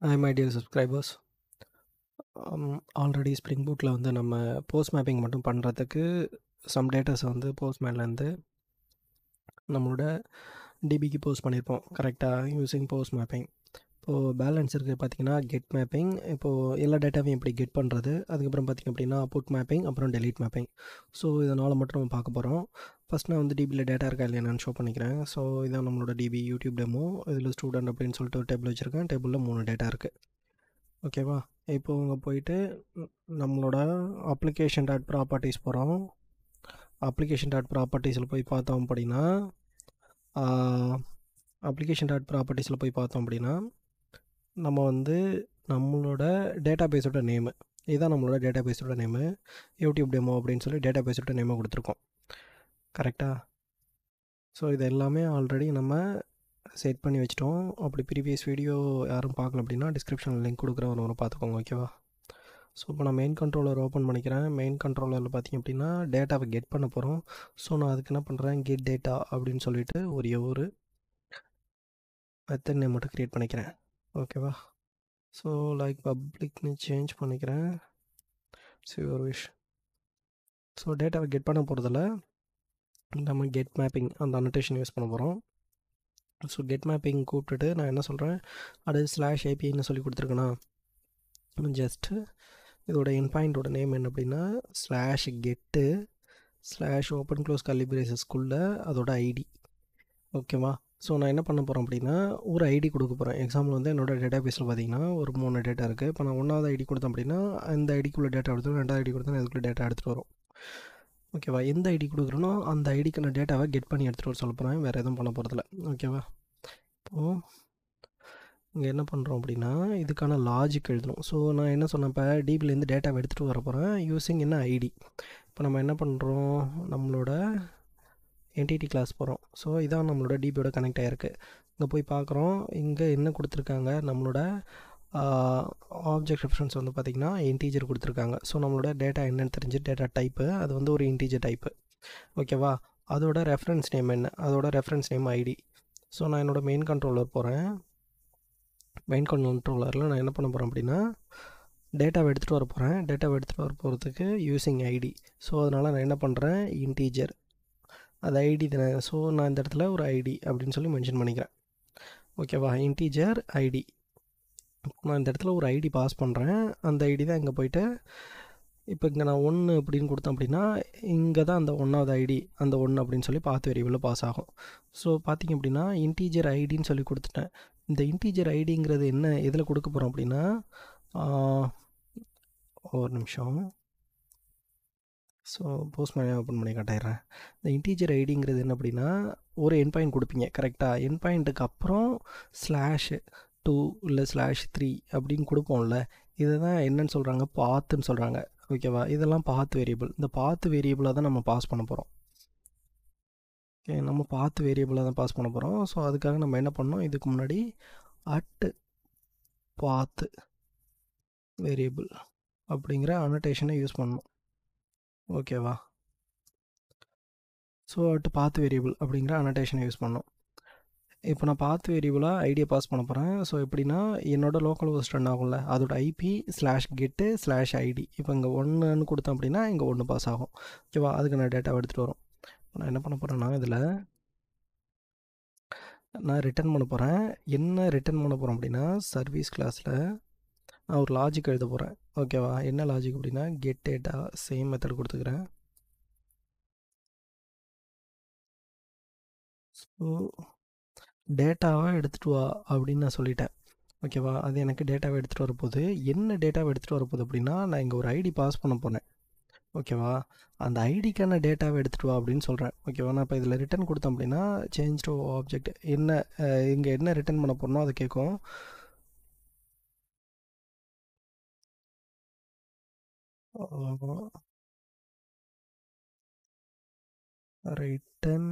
Hi my dear subscribers. Already spring பூட்டில் வந்து நம்ம போஸ்ட் மேப்பிங் மட்டும் பண்ணுறதுக்கு சம் டேட்டாஸை வந்து போஸ்ட்மேன்லேருந்து நம்மளோட டிபிக்கு போஸ்ட் பண்ணியிருப்போம் கரெக்டாக யூஸிங் போஸ்ட் மேப்பிங். இப்போது பேலன்ஸ் இருக்குது பார்த்திங்கன்னா கெட் மேப்பிங். இப்போது எல்லா டேட்டாவையும் எப்படி கெட் பண்ணுறது, அதுக்கப்புறம் பார்த்திங்க அப்படின்னா புட் மேப்பிங், அப்புறம் டெலீட் மேப்பிங். ஸோ இதனால் மட்டும் நம்ம பார்க்க போகிறோம். ஃபஸ்ட் நான் வந்து டிபியில் டேட்டா இருக்கா இல்லையா நான் ஷோ பண்ணிக்கிறேன். ஸோ இதான் நம்மளோட டிபி யூடியூப் டெமோ. இதில் ஸ்டூடெண்ட் அப்படின்னு சொல்லிட்டு ஒரு டேபிள் வச்சுருக்கேன். டேபிளில் 3 டேட்டா இருக்குது. ஓகேவா? இப்போது இங்கே போயிட்டு நம்மளோட அப்ளிகேஷன் டாட் ப்ராப்பர்ட்டிஸ் போகிறோம். அப்ளிகேஷன் டாட் ப்ராப்பர்ட்டிஸில் போய் பார்த்தோம் அப்படின்னா நம்ம வந்து நம்மளோட டேட்டா பேஸோட நேமு, இதுதான் நம்மளோட டேட்டா பேஸோட நேமு, யூடியூப் டெமோ அப்படின்னு சொல்லி டேட்டா பேஸோட நேமை கொடுத்துருக்கோம். கரெக்டாக? ஸோ இது எல்லாமே ஆல்ரெடி நம்ம செட் பண்ணி வச்சிட்டோம். அப்படி ப்ரீவியஸ் வீடியோ யாரும் பார்க்கல அப்படின்னா டிஸ்கிரிப்ஷனில் லிங்க் கொடுக்குறேன், ஒரு பார்த்துக்கோங்க. ஓகேவா? ஸோ இப்போ நான் மெயின் கண்ட்ரோலர் ஓப்பன் பண்ணிக்கிறேன். மெயின் கண்ட்ரோலரில் பார்த்திங்க அப்படின்னா டேட்டாவை கெட் பண்ண போகிறோம். ஸோ நான் அதுக்கு என்ன பண்ணுறேன், கெட் டேட்டா அப்படின்னு சொல்லிட்டு ஒரு மெத்தட் நேம் மட்டும் க்ரியேட் பண்ணிக்கிறேன். ஓகேவா? ஸோ லைக் பப்ளிக்னு சேஞ்ச் பண்ணிக்கிறேன். ஒரு விஷ். ஸோ டேட்டாவை கெட் பண்ண போகிறதில்ல, நம்ம கெட் மேப்பிங் அந்த அனோட்டேஷன் யூஸ் பண்ண போகிறோம். ஸோ கெட் மேப்பிங் கூப்பிட்டுட்டு நான் என்ன சொல்கிறேன், அது /APIன்னு சொல்லி கொடுத்துருக்கேன்னா ஜஸ்ட்டு இதோட என்பாயிண்டோட நேம் என்ன அப்படின்னா /get /open close curly bracesக்குள்ளே அதோட ஐடி. ஓகேவா? ஸோ நான் என்ன பண்ண போகிறேன் அப்படின்னா ஒரு ஐடி கொடுக்க போகிறேன். எக்ஸாம்பிள் வந்து என்னோடய டேட்டா பேஸில் பார்த்திங்கன்னா ஒரு 3 டேட்டா இருக்குது. இப்போ நான் 1வது ஐடி கொடுத்தேன் அப்படின்னா அந்த ஐடிக்குள்ளே டேட்டா எடுத்துரும், 2வது ஐடி கொடுத்தா அதுக்குள்ளே டேட்டா எடுத்துகிட்டு வரும். ஓகேவா? எந்த ஐடி கொடுக்குறனோ அந்த ஐடிக்கு நான் டேட்டாவை கெட் பண்ணி எடுத்துகிட்டு வர சொல்ல போகிறேன், வேறு எதுவும் பண்ண போகிறதில்ல. ஓகேவா? இப்போது இங்கே என்ன பண்ணுறோம் அப்படின்னா இதுக்கான லாஜிக் எழுதணும். ஸோ நான் என்ன சொன்னேன், இப்போ டிபிலேருந்து டேட்டாவை எடுத்துகிட்டு வர போகிறேன் யூஸிங் என்ன ஐடி. இப்போ நம்ம என்ன பண்ணுறோம், நம்மளோட என்டிட்டி கிளாஸ் போகிறோம். ஸோ இதான் நம்மளோட டிபியோட கனெக்ட் ஆகிருக்கு. இங்கே போய் பார்க்குறோம், இங்கே என்ன கொடுத்துருக்காங்க, நம்மளோட ஆப்ஜெக்ட் ரெஃபரன்ஸ் வந்து பார்த்திங்கன்னா இன்டீஜர் கொடுத்துருக்காங்க. ஸோ நம்மளோட டேட்டா என்னென்னு தெரிஞ்சு டேட்டா டைப்பு, அது வந்து ஒரு இன்டீஜர் டைப்பு. ஓகேவா? அதோட ரெஃபரன்ஸ் நேம் என்ன, அதோட ரெஃபரன்ஸ் நேம் ஐடி. ஸோ நான் என்னோடய மெயின் கண்ட்ரோலர் போகிறேன். மெயின் கண்ட்ரோலரில் நான் என்ன பண்ண போகிறேன் அப்படின்னா டேட்டாவை எடுத்துகிட்டு வர போகிறேன். டேட்டாவை எடுத்துகிட்டு வர போகிறதுக்கு யூஸிங் ஐடி. ஸோ அதனால் நான் என்ன பண்ணுறேன், இன்டீஜர் அது ஐடி தானே. ஸோ நான் இந்த இடத்துல ஒரு ஐடி அப்படின்னு சொல்லி மென்ஷன் பண்ணிக்கிறேன். ஓகேவா? Integer ID. நான் இந்த இடத்துல ஒரு ஐடி பாஸ் பண்ணுறேன். அந்த ஐடி தான் இங்கே போய்ட்டு இப்போ இங்கே நான் 1 அப்படின்னு கொடுத்தேன் அப்படின்னா இங்கே தான் அந்த 1வது ஐடி, அந்த 1 அப்படின்னு சொல்லி பாத் வேரியபிளில் பாஸ் ஆகும். ஸோ பார்த்திங்க அப்படின்னா இன்டீஜர் ஐடின்னு சொல்லி கொடுத்துட்டேன். இந்த இன்டீஜர் ஐடிங்கிறது என்ன எதில் கொடுக்க போகிறோம் அப்படின்னா ஒரு நிமிஷம். ஸோ போஸ்ட்மேன் ஓப்பன் பண்ணி காட்டிடுறேன். இந்த இன்டீஜர் ஐடிங்கிறது என்ன அப்படின்னா ஒரு என்பாயிண்ட் கொடுப்பீங்க. கரெக்டாக? என்பாயிண்ட்டுக்கு அப்புறம் /2 இல்லை /3 அப்படின்னு கொடுப்போம்ல, இதை தான் என்னன்னு சொல்கிறாங்க, பாத்துன்னு சொல்கிறாங்க. ஓகேவா? இதெல்லாம் பாத் வேரியபிள். இந்த பாத் வேரியபிளாக தான் நம்ம பாஸ் பண்ண போகிறோம். ஓகே, நம்ம பாத் வேரியபிளாக தான் பாஸ் பண்ண போகிறோம். ஸோ அதுக்காக நம்ம என்ன பண்ணோம், இதுக்கு முன்னாடி @path வேரியபிள் அப்படிங்கிற அனோட்டேஷனை யூஸ் பண்ணணும். ஓகேவா? ஸோ @path வேரியபிள் அப்படிங்கிற அனோட்டேஷனை யூஸ் பண்ணோம். இப்போ நான் பாத் வேரியபிளாக ஐடியை பாஸ் பண்ண போகிறேன். ஸோ எப்படின்னா என்னோட லோக்கல் ஹோஸ்ட் ரன் ஆகும்ல, அதோட IP /get /id. இப்போ இங்கே 1ன்னு கொடுத்தேன் அப்படின்னா இங்கே 1 பாஸ் ஆகும். ஓகேவா? அதுக்கு நான் டேட்டாவை எடுத்துகிட்டு வரோம். நான் என்ன பண்ண போகிறேன்னா இதில் நான் ரிட்டர்ன் பண்ண போகிறேன். என்ன ரிட்டர்ன் பண்ண போகிறோம் அப்படின்னா சர்வீஸ் கிளாஸில் நான் ஒரு லாஜிக் எழுத போகிறேன். ஓகேவா? என்ன லாஜிக் அப்படின்னா கெட் டேட்டா சேம் மெத்தட் கொடுத்துக்கிறேன். ஸோ டேட்டாவை எடுத்துகிட்டு வா அப்படின்னு நான் சொல்லிட்டேன். ஓகேவா? அது எனக்கு டேட்டாவை எடுத்துகிட்டு வரப்போகுது. என்ன டேட்டாவை எடுத்துகிட்டு வரப்போகுது அப்படின்னா நான் இங்கே ஒரு ஐடி பாஸ் பண்ண போனேன். ஓகேவா? அந்த ஐடிக்கான டேட்டாவை எடுத்துகிட்டு வா அப்படின்னு சொல்கிறேன். ஓகேவா? நான் இப்போ இதில் ரிட்டர்ன் கொடுத்தேன் அப்படின்னா சேஞ்ச் டு ஆப்ஜெக்ட் என்ன இங்கே என்ன ரிட்டர்ன் பண்ண போகிறனோ அதை கேட்கும். ரிட்டர்ன்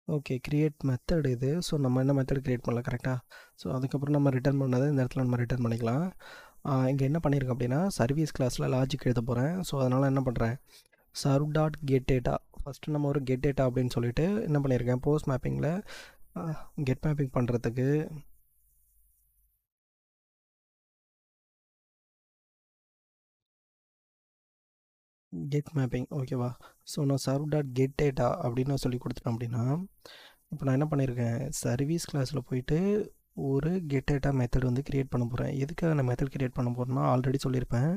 ஓகே, க்ரியேட் மெத்தட் இது. ஸோ நம்ம என்ன மெத்தட் க்ரியேட் பண்ணல, கரெக்டாக? ஸோ அதுக்கப்புறம் நம்ம ரிட்டர்ன் பண்ணதை இந்த இடத்துல நம்ம ரிட்டர்ன் பண்ணிக்கலாம். இங்கே என்ன பண்ணியிருக்கேன் அப்படின்னா சர்வீஸ் கிளாஸில் லாஜிக் எழுத போகிறேன். ஸோ அதனால் என்ன பண்ணுறேன், serve.getData ஃபஸ்ட்டு நம்ம ஒரு கெட் டேட்டா அப்படின்னு சொல்லிட்டு என்ன பண்ணியிருக்கேன், போஸ்ட் மேப்பிங்கில் கெட் மேப்பிங் பண்ணுறதுக்கு கெட் மேப்பிங் ஓகேவா. ஸோ நான் சர்வ் டாட் கெட் டேட்டா அப்படின்னு நான் சொல்லி கொடுத்துட்டேன் அப்படின்னா, இப்போ நான் என்ன பண்ணியிருக்கேன், சர்வீஸ் கிளாஸில் போயிட்டு ஒரு கெட் டேட்டா மெத்தட் வந்து க்ரியேட் பண்ண போகிறேன். எதுக்காக நான் மெத்தட் க்ரியேட் பண்ண போகிறேன்னா, ஆல்ரெடி சொல்லியிருப்பேன்,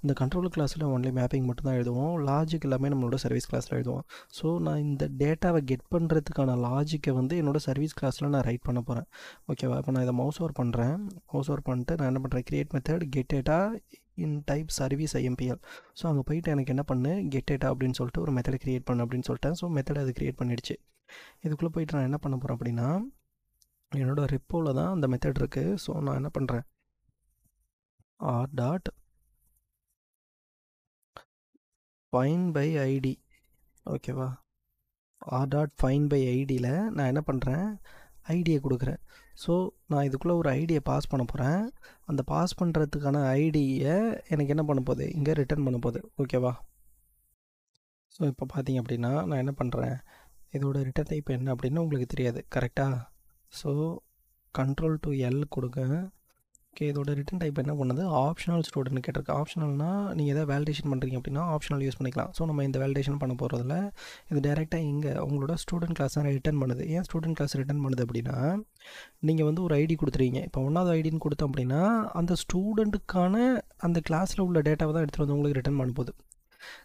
இந்த கண்ட்ரோல் கிளாஸில் ஒன்லி மேப்பிங் மட்டும்தான் எழுதுவோம், லாஜிக் எல்லாமே நம்மளோட சர்வீஸ் கிளாஸில் எழுதுவோம். ஸோ நான் இந்த டேட்டாவை கெட் பண்ணுறதுக்கான லாஜிக்கை வந்து என்னோடய சர்வீஸ் கிளாஸில் நான் ரைட் பண்ண போகிறேன். ஓகேவா. இப்போ நான் இதை மவுஸ் ஓவர் பண்ணுறேன். மவுஸ் ஓவர் பண்ணிட்டு நான் என்ன பண்ணுறேன், create method get data in type service IMPL. So அங்கே போயிட்டு எனக்கு என்ன பண்ணு, கெட் டேட்டா அப்படின்னு சொல்லிட்டு ஒரு மெத்தடை க்ரியேட் பண்ணு அப்படின்னு சொல்லிட்டேன். ஸோ மெத்தட் அது க்ரியேட் பண்ணிடுச்சு. இதுக்குள்ளே போயிட்டு நான் என்ன பண்ண போகிறேன் அப்படின்னா, என்னோடய ரெப்போவில் தான் அந்த மெத்தட் இருக்குது. ஸோ நான் என்ன பண்ணுறேன், R dot find by ID. ஓகேவா. ஆர் டாட் ஃபைன் பை ஐடியில் நான் என்ன பண்ணுறேன், ஐடியை கொடுக்குறேன். ஸோ நான் இதுக்குள்ளே ஒரு ஐடியை பாஸ் பண்ண போகிறேன். அந்த பாஸ் பண்ணுறதுக்கான ஐடியை எனக்கு என்ன பண்ண போகுது, இங்கே ரிட்டர்ன் பண்ண போகுது. ஓகேவா. ஸோ இப்போ பார்த்தீங்க அப்படின்னா நான் என்ன பண்ணுறேன், இதோட ரிட்டர்ன் டைப் என்ன அப்படின்னு உங்களுக்கு தெரியாது கரெக்டாக. ஸோ கண்ட்ரோல் டு எல் கொடுங்க. ஓகே, இதோட ரிட்டன் டைப் என்ன பண்ணுது, ஆப்ஷனல் ஸ்டூடெண்ட் கேட்டிருக்கு. ஆப்ஷனல்னால் நீங்கள் எதாவது வேலிடேஷன் பண்ணுறீங்க அப்படின்னா ஆப்ஷனல் யூஸ் பண்ணிக்கலாம். ஸோ நம்ம இந்த வேலிடேஷன் பண்ண போகிறதில்ல, இது டேரெக்டாக இங்கே உங்களோட ஸ்டூடெண்ட் கிளாஸ் தான் ரிட்டர்ன் பண்ணுது. ஏன் ஸ்டூடெண்ட் கிளாஸ் ரிட்டர்ன் பண்ணுது அப்படின்னா, நீங்கள் வந்து ஒரு ஐடி கொடுத்துருவீங்க. இப்போ 1வது ஐடின்னு கொடுத்தோம் அப்படின்னா அந்த ஸ்டூடெண்ட்டுக்கான அந்த கிளாஸில் உள்ள டேட்டாவை தான் எடுத்துகிட்டு வந்து உங்களுக்கு ரிட்டர்ன் பண்ண போகுது.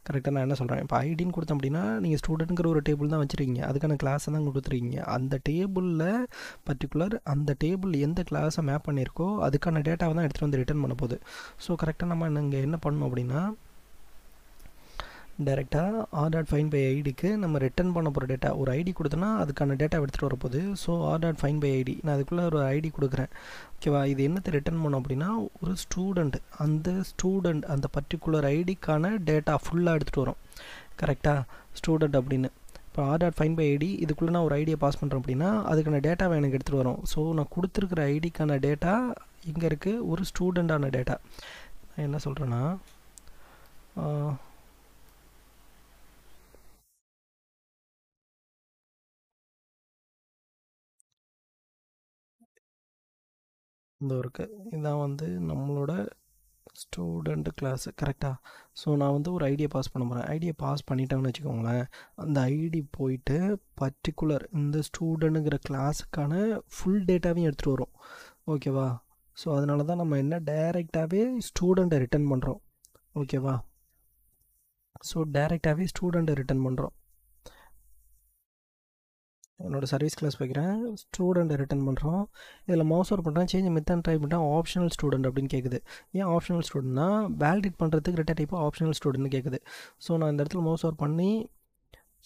கரெக்டாக நான் என்ன சொல்கிறேன், இப்போ ஐடின்னு கொடுத்தோம் அப்படின்னா நீங்கள் ஸ்டூடெண்ட்டுங்கிற ஒரு டேபிள் தான் வச்சுருக்கீங்க, அதுக்கான கிளாஸை தான் கொடுத்துருக்கீங்க. அந்த டேபிளில் பர்டிகுலர் அந்த டேபிள் எந்த கிளாஸை மேப் பண்ணியிருக்கோ அதுக்கான டேட்டாவை தான் எடுத்துகிட்டு வந்து ரிட்டர்ன் பண்ண போகுது. ஸோ கரெக்டாக நம்ம இங்கே என்ன பண்ணணும் அப்படின்னா, டேரெக்டாக ஆர் டாட் ஃபைன் பை ஐடிக்கு நம்ம ரிட்டர்ன் பண்ண போகிற டேட்டா, ஒரு ஐடி கொடுத்தோன்னா அதுக்கான டேட்டா எடுத்துகிட்டு வரப்போகுது. So R dot find by ID, நான் அதுக்குள்ளே ஒரு ஐடி கொடுக்குறேன். ஓகேவா. இது என்னத்தை ரிட்டர்ன் பண்ணோம் அப்படின்னா, ஒரு ஸ்டூடெண்ட், அந்த பர்டிகுலர் ஐடிக்கான டேட்டா ஃபுல்லாக எடுத்துகிட்டு வரும். கரெக்டாக, ஸ்டூடெண்ட் அப்படின்னு. இப்போ R dot find by ID இதுக்குள்ளே நான் ஒரு ஐடியை பாஸ் பண்ணுறேன் அப்படின்னா அதுக்கான டேட்டாவை எனக்கு எடுத்துகிட்டு வரும். ஸோ நான் கொடுத்துருக்குற ஐடிக்கான டேட்டா இங்கே இருக்குது, ஒரு ஸ்டூடெண்ட்டான டேட்டா. நான் என்ன சொல்கிறேன்னா, இந்த இருக்குது, இதான் வந்து நம்மளோட ஸ்டூடெண்ட் கிளாஸு. கரெக்டாக. ஸோ நான் வந்து ஒரு ஐடியை பாஸ் பண்ண போகிறேன். ஐடியை பாஸ் பண்ணிட்டேன்னு வச்சுக்கோங்களேன், அந்த ஐடி போயிட்டு பர்டிகுலர் இந்த ஸ்டூடெண்ட்டுங்கிற கிளாஸுக்கான ஃபுல் டேட்டாவையும் எடுத்துகிட்டு வரும். ஓகேவா. ஸோ அதனால தான் நம்ம என்ன டைரெக்டாகவே ஸ்டூடெண்ட்டை ரிட்டர்ன் பண்ணுறோம். ஓகேவா. ஸோ டைரெக்டாகவே ஸ்டூடெண்ட்டை ரிட்டர்ன் பண்ணுறோம். என்னோடய சர்வீஸ் கிளாஸ் வைக்கிறேன், ஸ்டூடெண்ட்டை ரிட்டர்ன் பண்ணுறோம். இதில் மவுஸ் ஓவர் பண்ணுறேன், சேஞ்ச் மெத்தட் ட்ரை பண்ணிட்டேன், ஆப்ஷனல் ஸ்டூடெண்ட் அப்படின்னு கேட்குது. ஏன் ஆப்ஷனல் ஸ்டூடெண்ட்னா, வேலிடேட் பண்ணுறதுக்கு ரிட்டன் டைப் ஆப்ஷனல் ஸ்டூடெண்ட்னு கேட்குது. ஸோ நான் இந்த இடத்துல மவுஸ் ஓவர் பண்ணி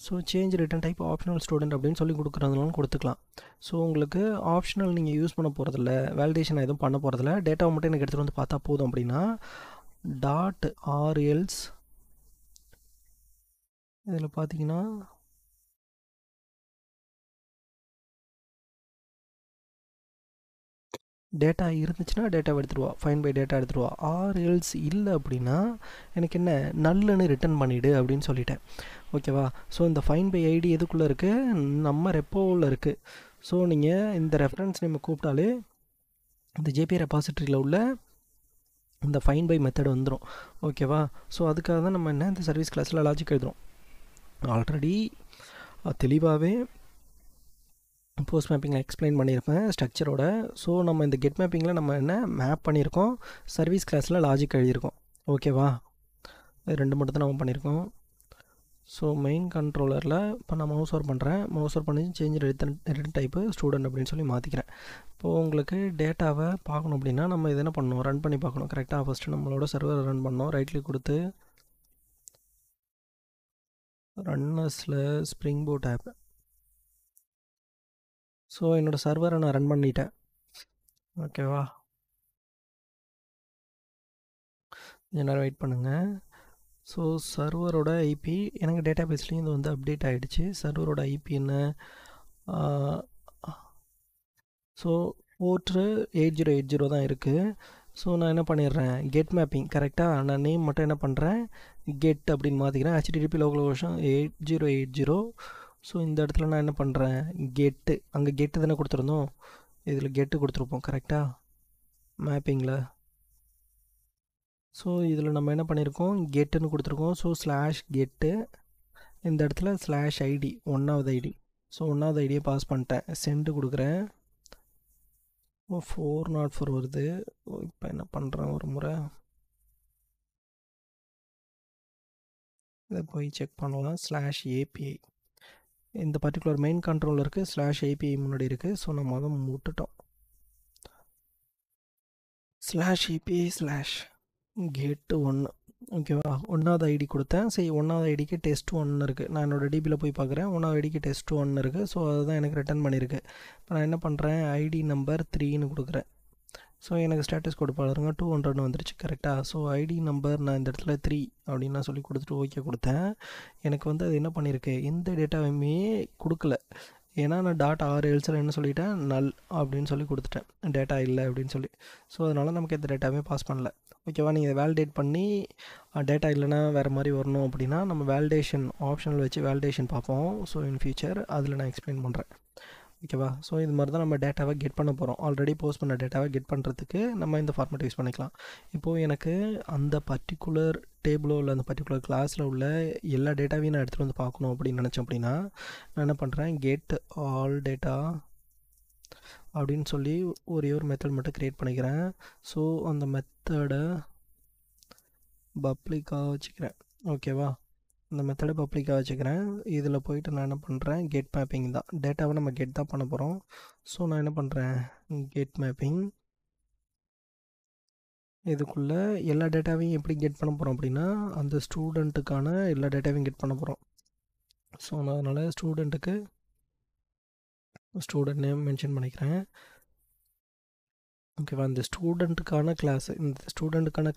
so change return type optional student அப்படின்னு சொல்லி கொடுக்குறதுனாலும் கொடுத்துக்கலாம். ஸோ உங்களுக்கு ஆப்ஷனல் நீங்கள் யூஸ் பண்ண போகிறதில்ல, வேலிடேஷன் எதுவும் பண்ண போகிறதில்ல, டேட்டாவை மட்டும் எனக்கு எடுத்துகிட்டு வந்து பார்த்தா போதும் அப்படின்னா டாட் ஆர்எல்ஸ் இதில் பார்த்தீங்கன்னா டேட்டா இருந்துச்சுன்னா டேட்டாவை எடுத்துருவா, ஃபைன் பை டேட்டா எடுத்துருவா. ஆர் எல்ஸ் இல்லை அப்படின்னா எனக்கு என்ன, நல்லுன்னு ரிட்டர்ன் பண்ணிவிடு அப்படின்னு சொல்லிட்டேன். ஓகேவா. ஸோ இந்த ஃபைன் பை ஐடி எதுக்குள்ளே இருக்குது, நம்ம ரெப்போவில் இருக்குது. ஸோ நீங்கள் இந்த ரெஃபரன்ஸ் நேம் கூப்பிட்டாலே இந்த ஜேபி ரெபாசிட்டரியில் உள்ள இந்த ஃபைன் பை மெத்தட் வந்துடும். ஓகேவா. ஸோ அதுக்காக தான் நம்ம என்ன இந்த சர்வீஸ் கிளாஸில் லாஜிக் எழுதுகிறோம். ஆல்ரெடி தெளிவாகவே போஸ்ட் மேப்பிங்கில் எக்ஸ்பிளைன் பண்ணியிருப்பேன் ஸ்ட்ரக்சரோட. ஸோ நம்ம இந்த கெட் மேப்பிங்கில் நம்ம என்ன மேப் பண்ணியிருக்கோம், சர்வீஸ் கிளாஸில் லாஜிக் எழுதியிருக்கோம். ஓகேவா. ரெண்டு மட்டும் தான் நம்ம பண்ணியிருக்கோம். ஸோ மெயின் கண்ட்ரோலரில் இப்போ நான் மவுஸ் ஓவர் பண்ணுறேன், மவுஸ் ஓவர் பண்ணி சேஞ்ச் ரிட்டன் டைப்பு ஸ்டூடெண்ட் அப்படின்னு சொல்லி மாற்றிக்கிறேன். இப்போது உங்களுக்கு டேட்டாவை பார்க்கணும் அப்படின்னா நம்ம இது என்ன பண்ணணும், ரன் பண்ணி பார்க்கணும். கரெக்டாக ஃபஸ்ட்டு நம்மளோட சர்வர் ரன் பண்ணோம், ரைட் கிளிக் கொடுத்து ரன்னர்ஸில் ஸ்ப்ரிங் பூட் ஆப். ஸோ என்னோடய சர்வரை நான் ரன் பண்ணிட்டேன். ஓகேவா. கொஞ்ச நேரம் வெயிட் பண்ணுங்கள். ஸோ சர்வரோட ஐபி எனக்கு டேட்டா பேஸ்லேயும் இது வந்து அப்டேட் ஆகிடுச்சு. சர்வரோட ஐபி என்ன, ஸோ போர்ட்டு 8080 தான் இருக்குது. ஸோ நான் என்ன பண்ணிடுறேன், கெட் மேப்பிங். கரெக்டாக நான் நேம் மட்டும் என்ன பண்ணுறேன், கெட் அப்படின்னு மாற்றிக்கிறேன். HTTP லோக்கல் வெர்ஷன் 8080 ஸோ இந்த இடத்துல நான் என்ன பண்ணுறேன், கெட்டு அங்கே கெட்டு தானே கொடுத்துருந்தோம், இதில் கெட்டு கொடுத்துருப்போம் கரெக்டாக மேப்பிங்கில். ஸோ இதில் நம்ம என்ன பண்ணியிருக்கோம், கெட்டுன்னு கொடுத்துருக்கோம். ஸோ ஸ்லாஷ் கெட்டு, இந்த இடத்துல ஸ்லாஷ் ஐடி, 1வது ஐடி. ஸோ 1வது ஐடியை பாஸ் பண்ணிட்டேன், சென்டு கொடுக்குறேன். 404 வருது. இப்போ என்ன பண்ணுறேன், ஒரு முறை இதை போய் செக் பண்ணலாம். ஸ்லாஷ் ஏபிஐ, இந்த பர்டிகுலர் மெயின் கண்ட்ரோலருக்கு ஸ்லாஷ் ஏபிஐ முன்னாடி இருக்குது. ஸோ நம்ம அதை விட்டுட்டோம். ஸ்லாஷ் ஏபிஐ ஸ்லாஷ் கேட்டு 1, ஓகேவா. 1வது ஐடி கொடுத்தேன். சரி, 1வது ஐடிக்கு டெஸ்ட் 1 இருக்குது. நான் என்னோடய டிபியில் போய் பார்க்குறேன், 1வது ஐடிக்கு டெஸ்ட் 1 இருக்குது. ஸோ அதுதான் எனக்கு ரிட்டர்ன் பண்ணியிருக்கு. இப்போ நான் என்ன பண்ணுறேன், ஐடி நம்பர் 3ன்னு கொடுக்குறேன். ஸோ எனக்கு ஸ்டேட்டஸ் கோடு பாருங்க 200 வந்துருச்சு கரெக்டாக. ஸோ ஐடி நம்பர் நான் இந்த இடத்துல 3 அப்படின்னு நான் சொல்லி கொடுத்துட்டு ஓகே கொடுத்தேன். எனக்கு வந்து அது என்ன பண்ணியிருக்கு, எந்த டேட்டாவுமே கொடுக்கல. ஏன்னா நான் டாட் ஆர்எல்ஸில் என்ன சொல்லிட்டேன், நல் அப்படின்னு சொல்லி கொடுத்துட்டேன், டேட்டா இல்லை அப்படின்னு சொல்லி. ஸோ அதனால் நமக்கு எந்த டேட்டாவே பாஸ் பண்ணல. ஓகேவா. நீங்கள் வேலிடேட் பண்ணி டேட்டா இல்லைனா வேறு மாதிரி வரணும் அப்படின்னா நம்ம வேலிடேஷன் ஆப்ஷனில் வச்சு வேலிடேஷன் பார்ப்போம். ஸோ இன் ஃபியூச்சர் அதில் நான் எக்ஸ்பிளைன் பண்ணுறேன். ஓகேவா. ஸோ இது மாதிரி தான் நம்ம டேட்டாவை கெட் பண்ண போகிறோம். ஆல்ரெடி போஸ்ட் பண்ண டேட்டாவை கெட் பண்ணுறதுக்கு நம்ம இந்த ஃபார்மேட் யூஸ் பண்ணிக்கலாம். இப்போது எனக்கு அந்த பர்டிகுலர் டேபிளோ இல்லை அந்த பர்டிகுலர் கிளாஸில் உள்ள எல்லா டேட்டாவையும் நான் எடுத்துகிட்டு வந்து பார்க்கணும் அப்படின்னு நினச்சேன் அப்படின்னா நான் என்ன பண்ணுறேன், கெட் ஆல் டேட்டா அப்படின்னு சொல்லி ஒரே ஒரு மெத்தட் மட்டும் க்ரியேட் பண்ணிக்கிறேன். ஸோ அந்த மெத்தடை பப்ளிக்காக வச்சுக்கிறேன். ஓகேவா. இந்த மெத்தடை பப்ளிக்காக வச்சுக்கிறேன். இதில் போயிட்டு நான் என்ன பண்ணுறேன், கெட் மேப்பிங் தான், டேட்டாவை நம்ம கெட் தான் பண்ண போகிறோம். ஸோ நான் என்ன பண்ணுறேன், கெட் மேப்பிங், இதுக்குள்ளே எல்லா டேட்டாவையும் எப்படி கெட் பண்ண போகிறோம் அப்படின்னா அந்த ஸ்டூடெண்ட்டுக்கான எல்லா டேட்டாவையும் கெட் பண்ண போகிறோம். ஸோ நான் அதனால் ஸ்டூடெண்ட்டுக்கு ஸ்டூடெண்ட் நேம் மென்ஷன் பண்ணிக்கிறேன். ஓகேவா. இந்த ஸ்டூடெண்ட்டுக்கான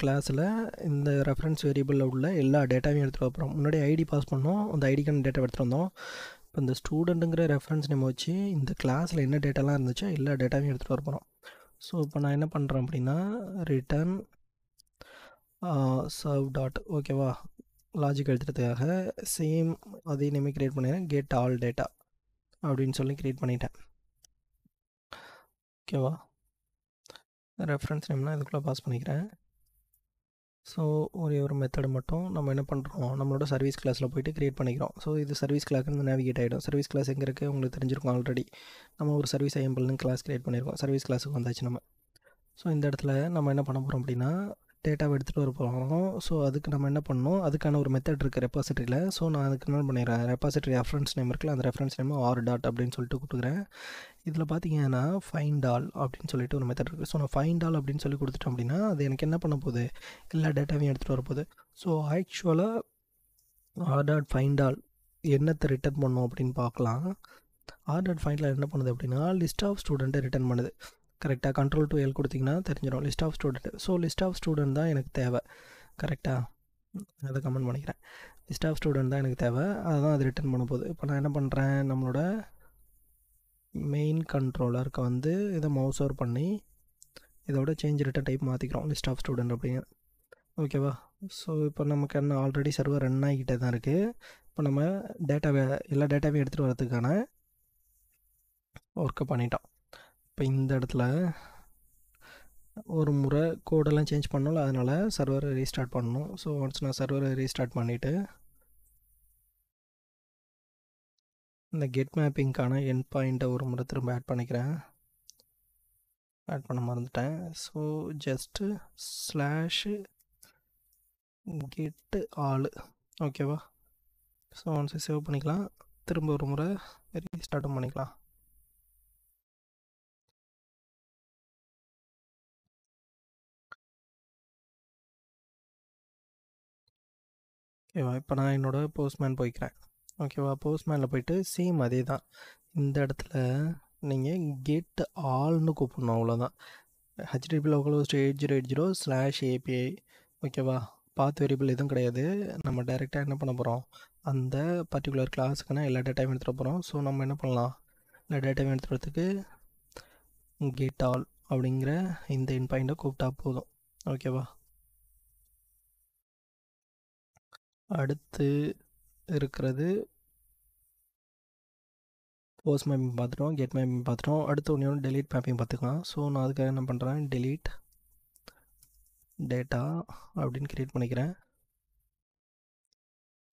கிளாஸில் இந்த ரெஃபரன்ஸ் வேரியபிளில் உள்ள எல்லா டேட்டாவையும் எடுத்துகிட்டு வரப்போகிறோம். முன்னாடி ஐடி பாஸ் பண்ணோம், அந்த ஐடிக்கான டேட்டா எடுத்துகிட்டு வந்தோம். இப்போ இந்த ஸ்டூடெண்ட்டுங்கிற ரெஃபரன்ஸ் நேம் வச்சு இந்த கிளாஸில் என்ன டேட்டாலாம் இருந்துச்சோ எல்லா டேட்டாவையும் எடுத்துகிட்டு வர போகிறோம். ஸோ இப்போ நான் என்ன பண்ணுறேன் அப்படின்னா ரிட்டர்ன் சர்வ் டாட், ஓகேவா, லாஜிக் எழுதுறதுக்காக சேம் அதே நேமே க்ரியேட் பண்ணிடுறேன், கெட் ஆல் டேட்டா அப்படின்னு சொல்லி க்ரியேட் பண்ணிட்டேன். ஓகேவா. ரெஃபரன்ஸ் நேம்னால் இதுக்குள்ளே பாஸ் பண்ணிக்கிறேன். ஸோ ஒரே ஒரு மெத்தடு மட்டும் நம்ம என்ன பண்ணுறோம், நம்மளோட சர்வீஸ் கிளாஸில் போய்ட்டு க்ரியேட் பண்ணிக்கிறோம். ஸோ இது சர்வீஸ் கிளாஸ்லேருந்து நேவிகேட் ஆகிடும். சர்வீஸ் கிளாஸ் எங்கே இருக்குது உங்களுக்கு தெரிஞ்சிருக்கும் ஆல்ரெடி. நம்ம ஒரு சர்வீஸ் ஐஎம்பிள்னு கிளாஸ் க்ரியேட் பண்ணியிருக்கோம். சர்வீஸ் கிளாஸுக்கு வந்தாச்சு நம்ம. ஸோ இந்த இடத்துல நம்ம என்ன பண்ண போகிறோம் அப்படின்னா டேட்டாவை எடுத்துகிட்டு வர போகிறோம். ஸோ அதுக்கு நம்ம என்ன பண்ணணும், அதுக்கான ஒரு மெத்தட் இருக்குது ரெப்பாசிட்டரியில். ஸோ நான் அதுக்கு என்ன பண்ணிடுறேன், ரெப்பாசிட்டரி ரெஃபரன்ஸ் நேம் இருக்குல்ல, அந்த ரெஃபரன்ஸ் நேம் ஆர் டாட் அப்படின்னு சொல்லிட்டு கொடுத்துக்கிறேன். இதில் பார்த்தீங்கன்னா ஃபைண்ட் ஆல் அப்படின்னு சொல்லிட்டு ஒரு மெத்தட் இருக்குது. ஸோ நான் ஃபைண்ட் ஆல் அப்படின்னு சொல்லி கொடுத்துட்டோம் அப்படின்னா அது எனக்கு என்ன பண்ண போகுது, எல்லா டேட்டாவையும் எடுத்துகிட்டு வரப்போகுது. ஸோ ஆக்சுவலாக ஆர் டாட் ஃபைண்ட் ஆல் என்னத்தை ரிட்டர்ன் பண்ணோம் அப்படின்னு பார்க்கலாம். ஆர் டாட் ஃபைண்டில் என்ன பண்ணுது அப்படின்னா லிஸ்ட் ஆஃப் ஸ்டூடெண்ட்டை ரிட்டர்ன் பண்ணுது. கரெக்டாக Ctrl to L கொடுத்திங்கன்னா தெரிஞ்சிடும் list of student. So list of student தான் எனக்கு தேவை. கரெக்டாக அதை கமெண்ட் பண்ணிக்கிறேன். லிஸ்ட் ஆஃப் ஸ்டூடெண்ட் தான் எனக்கு தேவை, அதுதான் அது ரிட்டர்ன் பண்ண போகுது. இப்போ நான் என்ன பண்ணுறேன், நம்மளோட மெயின் கண்ட்ரோலருக்கு வந்து இதை மவுஸ் ஓவர் பண்ணி இதோட சேஞ்ச் ரிட்டர்ன் டைப் மாற்றிக்கிறோம், லிஸ்ட் ஆஃப் ஸ்டூடெண்ட் அப்படின்னு. ஓகேவா. ஸோ இப்போ நமக்கு என்ன ஆல்ரெடி சர்வர் ரன் ஆகிக்கிட்டே தான் இருக்குது. இப்போ நம்ம எல்லா டேட்டாவையும் எடுத்துகிட்டு வரதுக்கான ஒர்க்கை பண்ணிட்டோம். இப்போ இந்த இடத்துல ஒரு முறை கோடெல்லாம் சேஞ்ச் பண்ணோம்ல, அதனால் சர்வரை ரீஸ்டார்ட் பண்ணணும். ஸோ ஒன்ஸ் நான் சர்வரை ரீஸ்டார்ட் பண்ணிவிட்டு இந்த கெட் மேப்பிங்க்கான எண்ட் பாயிண்ட்டை ஒரு முறை திரும்ப ஆட் பண்ணிக்கிறேன். ஆட் பண்ண மறந்துட்டேன். ஸோ ஜஸ்ட்டு ஸ்லாஷு கெட்டு ஆல், ஓகேவா. ஸோ ஒன்ஸ் சேவ் பண்ணிக்கலாம், திரும்ப ஒரு முறை ரீஸ்டார்ட்டும் பண்ணிக்கலாம். ஓகேவா. இப்போ நான் என்னோடய போஸ்ட்மேன் போய்க்கிறேன். ஓகேவா. போஸ்ட்மேனில் போய்ட்டு சேம் அதே தான், இந்த இடத்துல நீங்கள் கெட் ஆல்னு கூப்பிடணும், அவ்வளோதான். HTTP localhost 8080/API, ஓகேவா. பாத் வேரியபிள் எதுவும் கிடையாது. நம்ம டைரெக்டாக என்ன பண்ண போகிறோம், அந்த பர்டிகுலர் கிளாஸுக்குன்னா எல்லா டேட்டாவையும் எடுத்துகிட்டு போகிறோம். ஸோ நம்ம என்ன பண்ணலாம், எல்லா டேட்டாவையும் எடுத்துகிறதுக்கு கெட் ஆல் அப்படிங்கிற இந்த எண்ட் பாயிண்ட்டை கூப்பிட்டா போதும். ஓகேவா. அடுத்து இருக்கிறது போஸ்ட் மேப்பிங் பார்த்துட்டோம், கெட் மேப்பிங் பார்த்துட்டோம். அடுத்து ஒன்று டெலீட் மேப்பிங் பார்த்துக்கலாம். ஸோ நான் அதுக்காக என்ன பண்ணுறேன், டெலீட் டேட்டா அப்படின்னு க்ரியேட் பண்ணிக்கிறேன்.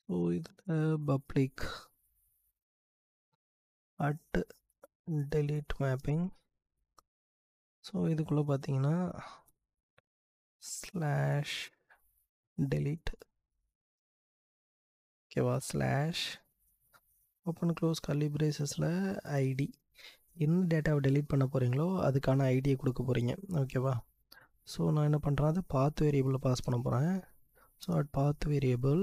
ஸோ இதில் public at delete mapping. So இதுக்குள்ளே பார்த்தீங்கன்னா ஸ்லாஷ் டெலீட், ஓகேவா, ஸ்லாஷ் ஓப்பன் க்ளோஸ் கர்லி பிரேசஸில் ஐடி, என்ன டேட்டாவை டெலீட் பண்ண போகிறீங்களோ அதுக்கான ஐடியை கொடுக்க போகிறீங்க, ஓகேவா. ஸோ நான் என்ன பண்ணுறேன், அது பாத் வேரியபிளில் பாஸ் பண்ண போகிறேன். ஸோ அட் பாத் வேரியபிள்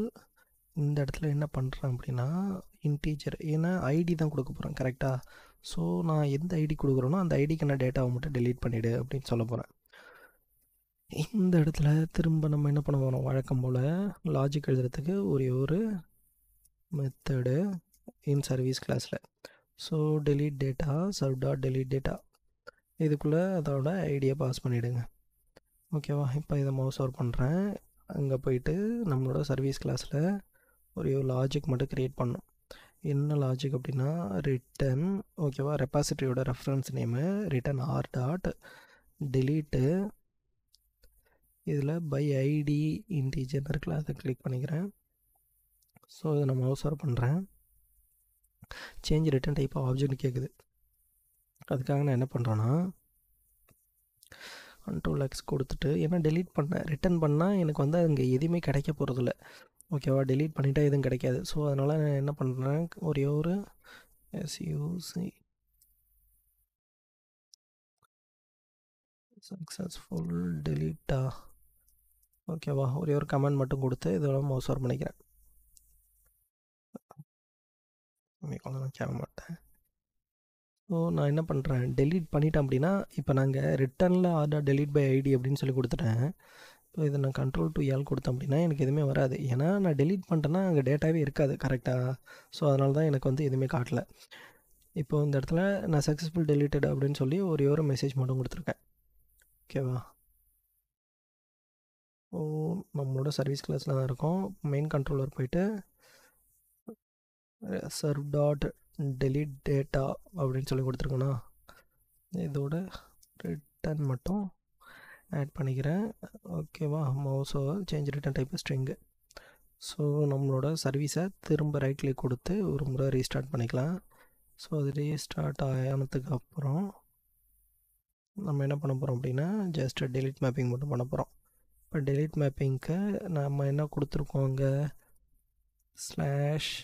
இந்த இடத்துல என்ன பண்ணுறேன் அப்படின்னா இன்டீஜர், ஏன்னா ஐடி தான் கொடுக்க போகிறேன், கரெக்டாக. ஸோ நான் எந்த ஐடி கொடுக்குறேனோ அந்த ஐடிக்கான டேட்டாவை மட்டும் டெலீட் பண்ணிவிடு அப்படின்னு சொல்ல போகிறேன். இந்த இடத்துல திரும்ப நம்ம என்ன பண்ண போகிறோம், வழக்கம் போல் லாஜிக் எழுதுறதுக்கு ஒரு மெத்தடு இன் சர்வீஸ் கிளாஸில். So delete data serve dot delete data, இதுக்குள்ளே அதோட ஐடியை பாஸ் பண்ணிவிடுங்க, ஓகேவா. இப்போ இதை மவுஸ் ஓவர் பண்ணுறேன். அங்கே போயிட்டு நம்மளோட சர்வீஸ் கிளாஸில் ஒரு லாஜிக் மட்டும் க்ரியேட் பண்ணணும். என்ன லாஜிக் அப்படின்னா ரிட்டன், ஓகேவா, ரெப்பாசிட்டரியோட reference name return R dot delete, இதில் பை ஐடி இன்டீஜர் இருக்குல்ல அதை கிளிக் பண்ணிக்கிறேன். ஸோ இதை நான் மவுஸ் ஓவர் பண்ணுறேன். சேஞ்ச் ரிட்டன் டைப் ஆப்ஜெக்ட் கேட்குது. அதுக்காக நான் என்ன பண்ணுறேன்னா Ctrl+X கொடுத்துட்டு, ஏன்னா டெலீட் பண்ணேன், ரிட்டன் பண்ணால் எனக்கு வந்து அங்கே எதுவுமே கிடைக்க போகிறதில்ல, ஓகேவா. டெலீட் பண்ணிட்டா எதுவும் கிடைக்காது. ஸோ அதனால் நான் என்ன பண்ணுறேன், ஒரு SUC சக்ஸஸ்ஃபுல் டெலீட்டா, ஓகேவா, ஒரு கமெண்ட் மட்டும் கொடுத்து இதோட மவுஸ் ஓவர் பண்ணிக்கிறேன். நான் கேட்க மாட்டேன். ஸோ நான் என்ன பண்ணுறேன், டெலீட் பண்ணிட்டேன் அப்படின்னா இப்போ நாங்கள் ரிட்டனில் ஆர்டர் டெலீட் பை ஐடி அப்படின்னு சொல்லி கொடுத்துட்டேன். ஸோ இதை நான் Ctrl+L கொடுத்தேன் அப்படின்னா எனக்கு எதுவுமே வராது, ஏன்னா நான் டெலீட் பண்ணிட்டேன்னா அங்கே டேட்டாவே இருக்காது, கரெக்டாக. ஸோ அதனால தான் எனக்கு வந்து எதுவுமே காட்டலை. இப்போ இந்த இடத்துல நான் சக்ஸஸ்ஃபுல் டெலீட்டட் அப்படின்னு சொல்லி ஒரு மெசேஜ் மட்டும் கொடுத்துருக்கேன், ஓகேவா. ஸோ நம்மளோட சர்வீஸ் கிளாஸில் தான் இருக்கோம். மெயின் கண்ட்ரோலர் போயிட்டு சர்வ் டாட் டெலீட் டேட்டா அப்படின்னு சொல்லி கொடுத்துருக்கோண்ணா, இதோட ரிட்டன் மட்டும் ஆட் பண்ணிக்கிறேன், ஓகேவா. மவுஸோ change return type string. So நம்மளோட சர்வீஸை திரும்ப ரைட் கிளிக் கொடுத்து ஒரு முறை ரீஸ்டார்ட் பண்ணிக்கலாம். ஸோ அது ரீஸ்டார்ட் ஆனதுக்கு அப்புறம் நம்ம என்ன பண்ண போகிறோம் அப்படின்னா ஜஸ்ட் டெலீட் மேப்பிங் மட்டும் பண்ண போகிறோம். இப்போ டெலீட் மேப்பிங்க்கு நம்ம என்ன கொடுத்துருக்கோம் அங்கே ஸ்லாஷ்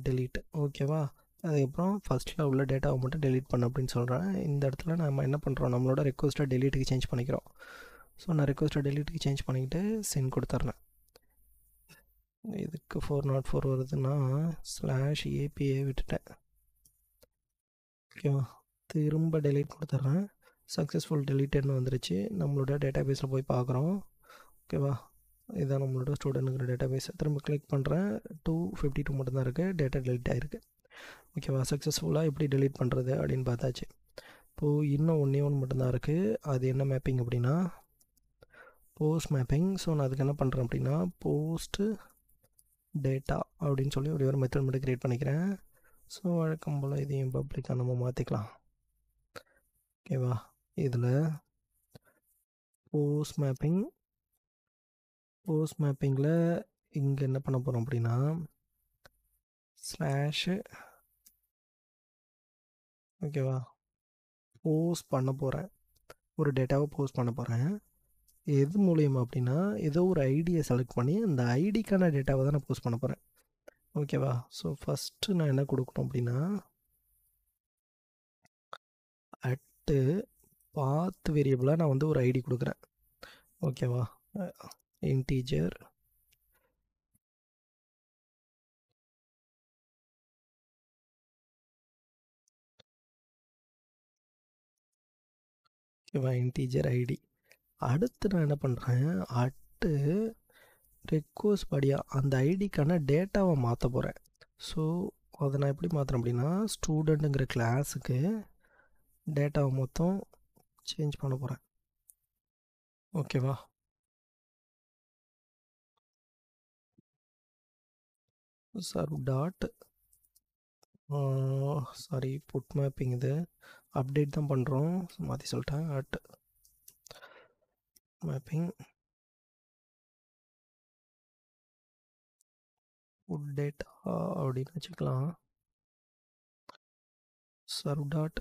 டெலீட், ஓகேவா. அதுக்கப்புறம் ஃபஸ்ட்டில் உள்ள டேட்டாவை மட்டும் டெலீட் பண்ண அப்படின்னு சொல்கிறேன். இந்த இடத்துல நம்ம என்ன பண்ணுறோம், நம்மளோட ரெக்வஸ்ட்டை டெலீட்டுக்கு சேஞ்ச் பண்ணிக்கிறோம். ஸோ நான் ரெக்வஸ்ட்டை டெலீட்டுக்கு சேஞ்ச் பண்ணிக்கிட்டு சென்ட் கொடுத்துட்றேன். இதுக்கு 404 வருதுன்னா ஸ்லாஷ் ஏபிஐ விட்டுட்டேன், ஓகேவா. திரும்ப டெலீட் கொடுத்துட்றேன். சக்ஸஸ்ஃபுல் டெலீட்டட்னு வந்துருச்சு. நம்மளோட டேட்டா பேஸில் போய் பார்க்குறோம், ஓகேவா. இதுதான் நம்மளோட ஸ்டூடெண்ட்டுங்கிற டேட்டா பேஸ். திரும்ப கிளிக் பண்ணுறேன், 252 மட்டும்தான் இருக்குது, டேட்டா டெலீட் ஆகிருக்கு, ஓகேவா. சக்ஸஸ்ஃபுல்லாக எப்படி டெலீட் பண்ணுறது அப்படின்னு பார்த்தாச்சு. இப்போது இன்னும் ஒன்று மட்டும்தான் இருக்குது. அது என்ன மேப்பிங் அப்படின்னா போஸ்ட் மேப்பிங். ஸோ நான் அதுக்கு என்ன பண்ணுறேன் அப்படின்னா போஸ்ட்டு டேட்டா அப்படின்னு சொல்லி ஒரு மெத்தட் மட்டும் க்ரியேட் பண்ணிக்கிறேன். ஸோ வழக்கம் போல் இதையும் பப்ளிக்காக நம்ம மாற்றிக்கலாம், ஓகேவா. இதில் போஸ்ட் மேப்பிங்கில் இங்கே என்ன பண்ண போகிறோம் அப்படின்னா ஸ்லாஷு, ஓகேவா, போஸ்ட் பண்ண போகிறேன், ஒரு டேட்டாவை போஸ்ட் பண்ண போகிறேன். எது மூலியமாக அப்படின்னா ஏதோ ஒரு ஐடியை செலக்ட் பண்ணி அந்த ஐடிக்கான டேட்டாவை தான் நான் போஸ்ட் பண்ண போகிறேன், ஓகேவா. ஸோ ஃபஸ்ட்டு நான் என்ன கொடுக்கணும் அப்படின்னா அட்டு பாத் வேரியபிளாக நான் வந்து ஒரு ஐடி கொடுக்குறேன், ஓகேவா. இன்டீஜர் ஓகேவா, இன்டீஜர் ஐடி. அடுத்து நான் என்ன பண்ணுறேன், அட்டு ரெக்வஸ்ட் படியாக அந்த ஐடிக்கான டேட்டாவை மாற்ற போகிறேன். ஸோ அதை நான் எப்படி மாற்றுறேன் அப்படின்னா ஸ்டூடெண்ட்டுங்கிற கிளாஸுக்கு டேட்டாவை மொத்தம் சேஞ்ச் பண்ண போகிறேன், ஓகேவா. Serve dot sorry put mapping இது அப்டேட் தான் பண்ணுறோம், மாற்றி சொல்லிட்டேன். அட் மேப்பிங் புட் டேட்டா அப்படின்னு வச்சுக்கலாம். Serve dot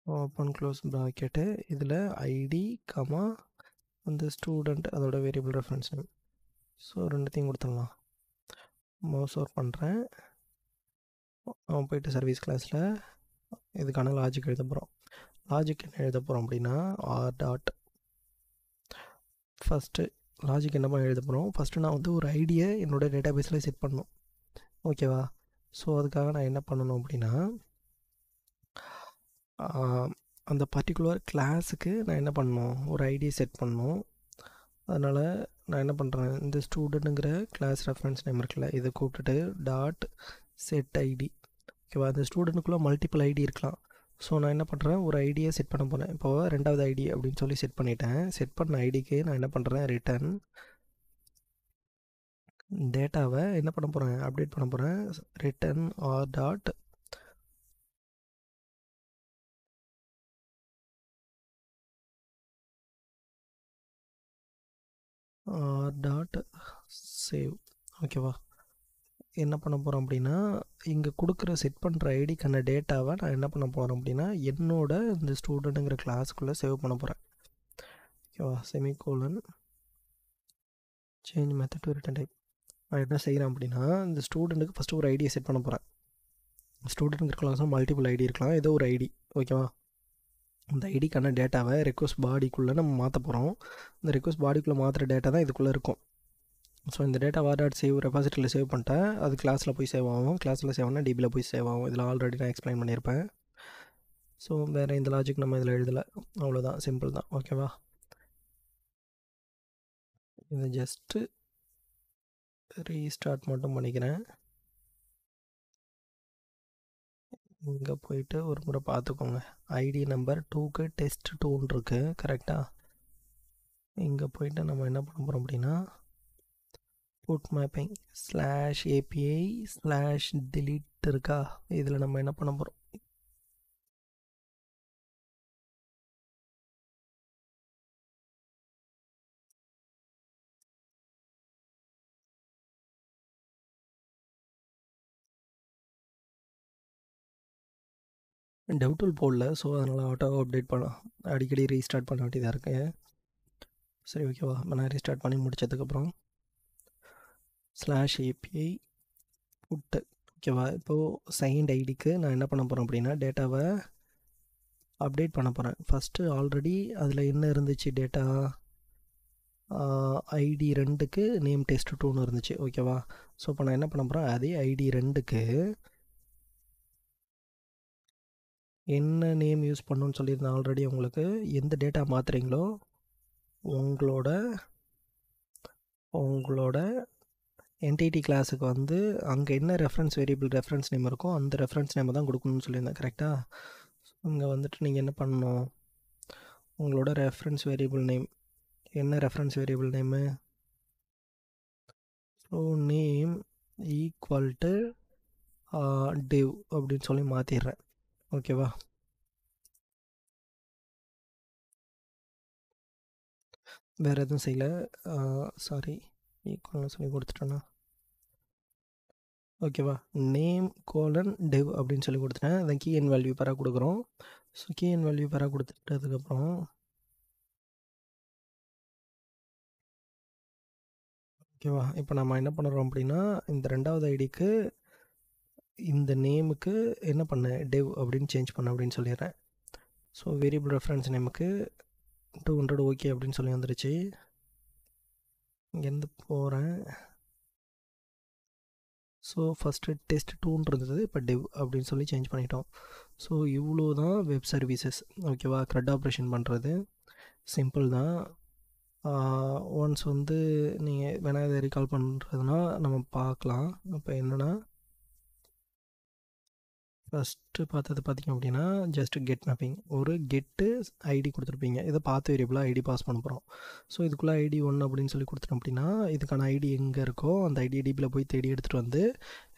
open close bracket, இதில் ஐடி கமா வந்து ஸ்டூடெண்ட் அதோட வேரியபிள் ரெஃபரன்ஸ் நேம். ஸோ ரெண்டுத்தையும் கொடுத்துடலாம். மவுஸ் ஒர்க் பண்ணுறேன். அவன் போய்ட்டு சர்வீஸ் கிளாஸில் இதுக்கான லாஜிக் எழுத போகிறோம். லாஜிக் என்ன எழுத போகிறோம் அப்படின்னா ஆர் டாட் ஃபஸ்ட்டு லாஜிக் என்ன எழுத போகிறோம். ஃபஸ்ட்டு நான் வந்து ஒரு ஐடியை என்னோடய டேட்டாபேஸில் செட் பண்ணணும். ஓகேவா? ஸோ அதுக்காக நான் என்ன பண்ணணும் அப்படின்னா அந்த பர்டிகுலர் கிளாஸுக்கு நான் என்ன பண்ணணும், ஒரு ஐடியை செட் பண்ணணும். அதனால் நான் என்ன பண்ணுறேன், இந்த ஸ்டூடெண்ட்டுங்கிற கிளாஸ் ரெஃபரன்ஸ் நேம் இருக்குல்ல, இதை கூப்பிட்டுட்டு டாட் செட் ஐடி. ஓகேவா? அந்த ஸ்டூடெண்ட்டுக்குள்ளே மல்டிபிள் ஐடி இருக்கலாம். ஸோ நான் என்ன பண்ணுறேன், ஒரு ஐடியை செட் பண்ண போகிறேன். இப்போது ரெண்டாவது ஐடி அப்படின்னு சொல்லி செட் பண்ணிட்டேன். செட் பண்ண ஐடிக்கு நான் என்ன பண்ணுறேன், ரிட்டன் டேட்டாவை என்ன பண்ண போகிறேன், அப்டேட் பண்ண போகிறேன். Return R dot dot save. ஓகேவா? என்ன பண்ண போகிறோம் அப்படின்னா இங்கே கொடுக்குற செட் பண்ணுற ஐடிக்கான டேட்டாவை நான் என்ன பண்ண போகிறேன் அப்படின்னா என்னோட இந்த ஸ்டூடெண்ட்டுங்கிற கிளாஸுக்குள்ளே சேவ் பண்ண போகிறேன். ஓகேவா? Semicolon change method to return type. நான் என்ன செய்கிறேன் அப்படின்னா இந்த ஸ்டூடெண்ட்டுக்கு ஃபஸ்ட்டு ஒரு ஐடியை செட் பண்ண போகிறேன். ஸ்டூடெண்ட்டுங்கிற கிளாஸில் மல்டிபிள் ஐடி இருக்கலாம், ஏதோ ஒரு ஐடி. ஓகேவா? இந்த ஐடிக்கான டேட்டாவை ரெக்வஸ்ட் பாடிக்குள்ளே நம்ம மாற்ற போகிறோம். இந்த ரெக்வஸ்ட் பாடிக்குள்ளே மாற்றுற டேட்டா தான் இதுக்குள்ளே இருக்கும். ஸோ இந்த டேட்டா வார் டாட் சேவ் ரெபாசிட்டரியில் சேவ் பண்ணிட்டேன். அது கிளாஸில் போய் சேவ் ஆகும். கிளாஸில் சேவ் ஆனால் டிபியில் போய் சேவ் ஆகும். இதில் ஆல்ரெடி நான் எக்ஸ்பிளைன் பண்ணியிருப்பேன். ஸோ வேறு இந்த லாஜிக் நம்ம இதில் எழுதலை, அவ்வளோதான், சிம்பிள் தான். ஓகேவா? இதை ஜஸ்ட்டு ரீஸ்டார்ட் மட்டும் பண்ணிக்கிறேன். இங்கே போயிட்டு ஒரு முறை பார்த்துக்கோங்க. ஐடி நம்பர் 2க்கு டெஸ்ட் 2ன்னு இருக்குது, கரெக்டாக? இங்கே போயிட்டு நம்ம என்ன பண்ண போகிறோம் அப்படின்னா புட் மேப்பிங் /API/delete இருக்கா, இதில் நம்ம என்ன பண்ண போகிறோம், டெவ்டூல் போடல. ஸோ அதனால் ஆட்டோ அப்டேட் பண்ண அடிக்கடி ரீஸ்டார்ட் பண்ண வேண்டியதாக இருக்கு. சரி, ஓகேவா? நான் ரீஸ்டார்ட் பண்ணி முடித்ததுக்கப்புறம் /API புட்டு. ஓகேவா? இப்போது செகண்ட் ஐடிக்கு நான் என்ன பண்ண போகிறேன் அப்படின்னா டேட்டாவை அப்டேட் பண்ண போகிறேன். ஃபஸ்ட்டு ஆல்ரெடி அதில் என்ன இருந்துச்சு, டேட்டா ஐடி 2க்கு நேம் டெஸ்ட் 2ன்னு இருந்துச்சு. ஓகேவா? ஸோ இப்போ நான் என்ன பண்ண போகிறேன், அதே ஐடி 2க்கு என்ன நேம் யூஸ் பண்ணணும்னு சொல்லியிருந்தேன் ஆல்ரெடி உங்களுக்கு. எந்த டேட்டா மாற்றுறீங்களோ உங்களோட என்டிட்டி கிளாஸுக்கு வந்து அங்கே என்ன ரெஃபரன்ஸ் வேரியபிள் ரெஃபரன்ஸ் நேம் இருக்கோ அந்த ரெஃபரன்ஸ் நேமை தான் கொடுக்கணும்னு சொல்லியிருந்தேன், கரெக்டாக? இங்கே வந்துட்டு நீங்கள் என்ன பண்ணணும், உங்களோட ரெஃபரன்ஸ் வேரியபிள் நேம் என்ன, reference variable name, so name equal to div அப்படின்னு சொல்லி மாற்றிடுறேன். ஓகேவா? வேறு எதுவும் செய்யலை. சாரி, ஈக்குவல்னு சொல்லி கொடுத்துட்டேன்னா. ஓகேவா? நேம் :div அப்படின்னு சொல்லி கொடுத்துட்டேன். அதை கீ அண்ட் வேல்யூ பேராக கொடுக்குறோம். ஸோ கீ அண்ட் வேல்யூ பேராக கொடுத்துட்டதுக்கப்புறம் ஓகேவா, இப்போ நம்ம என்ன பண்ணுறோம் அப்படின்னா இந்த ரெண்டாவது ஐடிக்கு இந்த நேமுக்கு என்ன பண்ண div அப்படின்னு சேஞ்ச் பண்ண அப்படின்னு சொல்லிடுறேன். ஸோ வேரியபிள் ரெஃபரன்ஸ் நேமுக்கு 200 ஓகே அப்படின்னு சொல்லி வந்துருச்சு. இங்கேருந்து போகிறேன். ஸோ ஃபஸ்ட்டு டெஸ்ட் 2ன்னு இருந்தது, இப்போ div அப்படின்னு சொல்லி சேஞ்ச் பண்ணிட்டோம். ஸோ இவ்வளோ தான் வெப் சர்வீசஸ். ஓகேவா? CRUD ஆப்ரேஷன் பண்ணுறது சிம்பிள் தான். ஒன்ஸ் வந்து நீங்கள் வேணால் இதை ரீகால் பண்ணுறதுனா நம்ம பார்க்கலாம். இப்போ என்னென்னா ஃபஸ்ட்டு பார்த்தது பார்த்திங்க அப்படின்னா ஜஸ்ட் கெட் மேப்பிங். ஒரு கெட்டு ஐடி கொடுத்துருப்பீங்க. இதை பாத் வேரியபிளாக ஐடி பாஸ் பண்ண போகிறோம். ஸோ இதுக்குள்ளே ஐடி 1 அப்படின்னு சொல்லி கொடுத்துட்டோம் அப்படின்னா இதுக்கான ஐடி எங்கே இருக்கோ அந்த ஐடி டிபியில் போய் தேடி எடுத்துகிட்டு வந்து